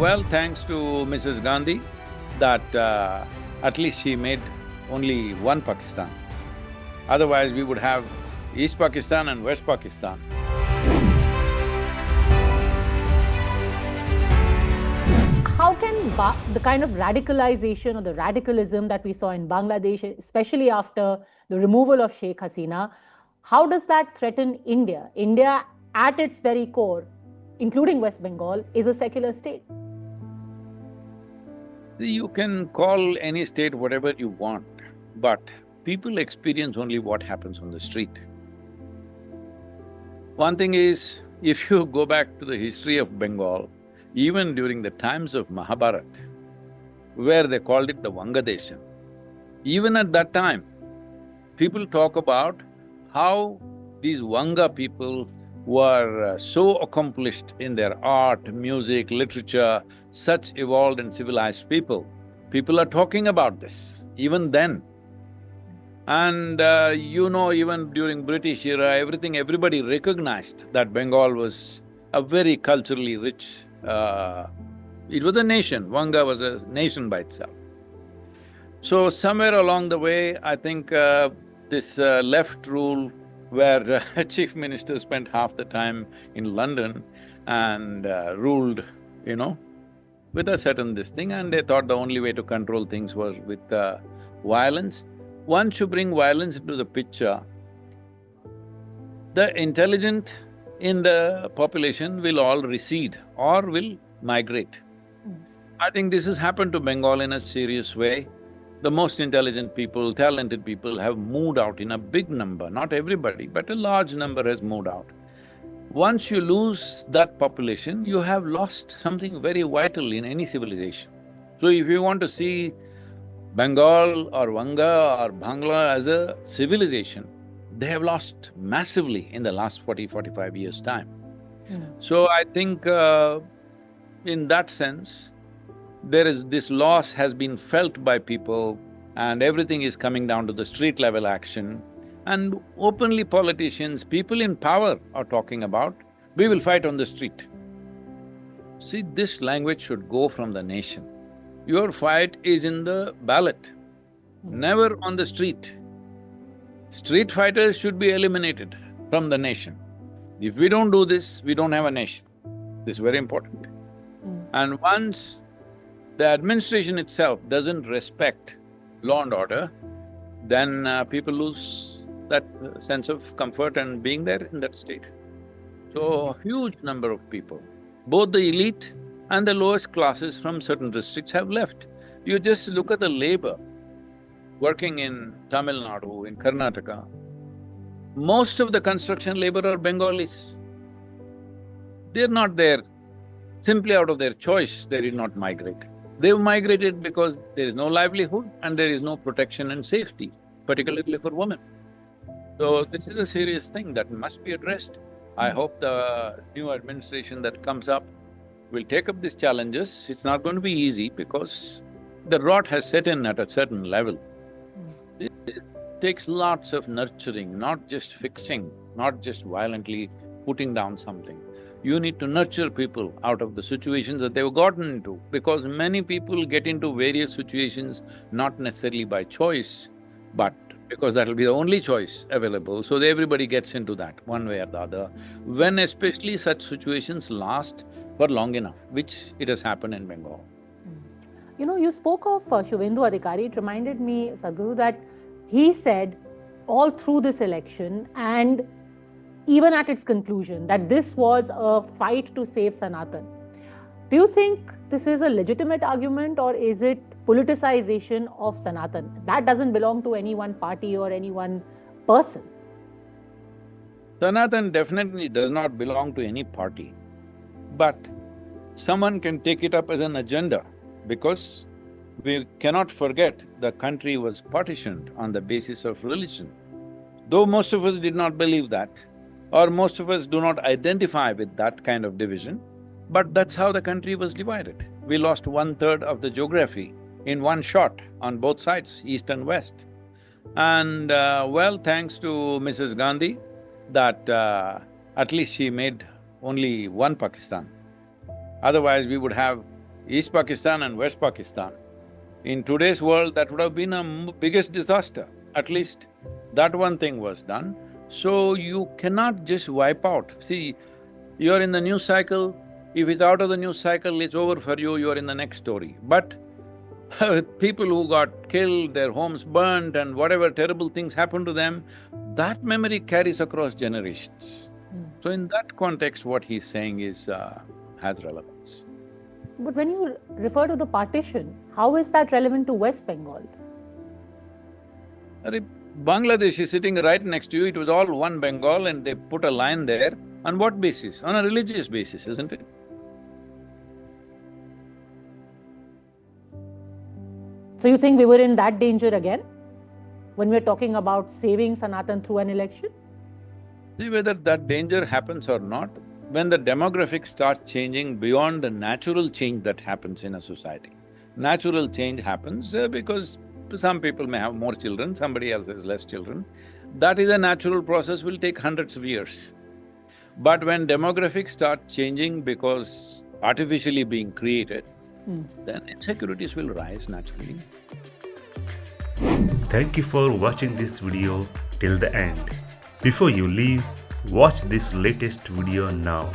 Well, thanks to Mrs. Gandhi, that at least she made only one Pakistan. Otherwise, we would have East Pakistan and West Pakistan. How can the kind of radicalization or the radicalism that we saw in Bangladesh, especially after the removal of Sheikh Hasina, how does that threaten India? India, at its very core, including West Bengal, is a secular state. You can call any state whatever you want, but people experience only what happens on the street. One thing is, if you go back to the history of Bengal, even during the times of Mahabharat, where they called it the Vangadeshan, even at that time, people talk about how these Vanga people were so accomplished in their art, music, literature, such evolved and civilized people. People are talking about this, even then. And even during British era, everybody recognized that Bengal was a very culturally rich, it was a nation, Vanga was a nation by itself. So somewhere along the way, I think this left rule where chief minister spent half the time in London and ruled, with a certain this thing, and they thought the only way to control things was with violence. Once you bring violence into the picture, the intelligent in the population will all recede or will migrate. I think this has happened to Bengal in a serious way. The most intelligent people, talented people have moved out in a big number, not everybody, but a large number has moved out. Once you lose that population, you have lost something very vital in any civilization. So if you want to see Bengal or Vanga or Bangla as a civilization, they have lost massively in the last 40–45 years' time. So I think in that sense, this loss has been felt by people and everything is coming down to the street level action. And openly politicians, people in power are talking about, we will fight on the street. See, this language should go from the nation. Your fight is in the ballot, never on the street. Street fighters should be eliminated from the nation. If we don't do this, we don't have a nation. This is very important. And once the administration itself doesn't respect law and order, then people lose that sense of comfort and being there in that state. So, a huge number of people, both the elite and the lowest classes from certain districts have left. You just look at the labor working in Tamil Nadu, in Karnataka, most of the construction labor are Bengalis. They're not there simply out of their choice, they did not migrate. They've migrated because there is no livelihood and there is no protection and safety, particularly for women. So this is a serious thing that must be addressed. I hope the new administration that comes up will take up these challenges. It's not going to be easy because the rot has set in at a certain level. It takes lots of nurturing, not just fixing, not just violently putting down something. You need to nurture people out of the situations that they've gotten into, because many people get into various situations not necessarily by choice, but because that'll be the only choice available, so everybody gets into that one way or the other. When especially such situations last for long enough, which it has happened in Bengal. You spoke of Shubhendu Adhikari. It reminded me, Sadhguru, that he said all through this election and even at its conclusion that this was a fight to save Sanatan. Do you think this is a legitimate argument or is it politicization of Sanatan? That doesn't belong to any one party or any one person. Sanatan definitely does not belong to any party, but someone can take it up as an agenda because we cannot forget the country was partitioned on the basis of religion. Though most of us did not believe that, or most of us do not identify with that kind of division, but that's how the country was divided. We lost 1/3 of the geography in one shot on both sides, east and west. And well, thanks to Mrs. Gandhi, that at least she made only one Pakistan. Otherwise, we would have East Pakistan and West Pakistan. In today's world, that would have been a biggest disaster. At least that one thing was done. So you cannot just wipe out. See, you're in the news cycle, if it's out of the news cycle, it's over for you, you're in the next story. But people who got killed, their homes burnt and whatever terrible things happened to them, that memory carries across generations. So in that context, what he's saying is… has relevance. But when you refer to the partition, how is that relevant to West Bengal? Bangladesh is sitting right next to you, it was all one Bengal and they put a line there. On what basis? On a religious basis, isn't it? So you think we were in that danger again, when we're talking about saving Sanatan through an election? See, whether that danger happens or not, when the demographics start changing beyond the natural change that happens in a society. Natural change happens because some people may have more children, somebody else has less children. That is a natural process, will take hundreds of years. But when demographics start changing because artificially being created, then insecurities will rise naturally. Thank you for watching this video till the end. Before you leave, watch this latest video now.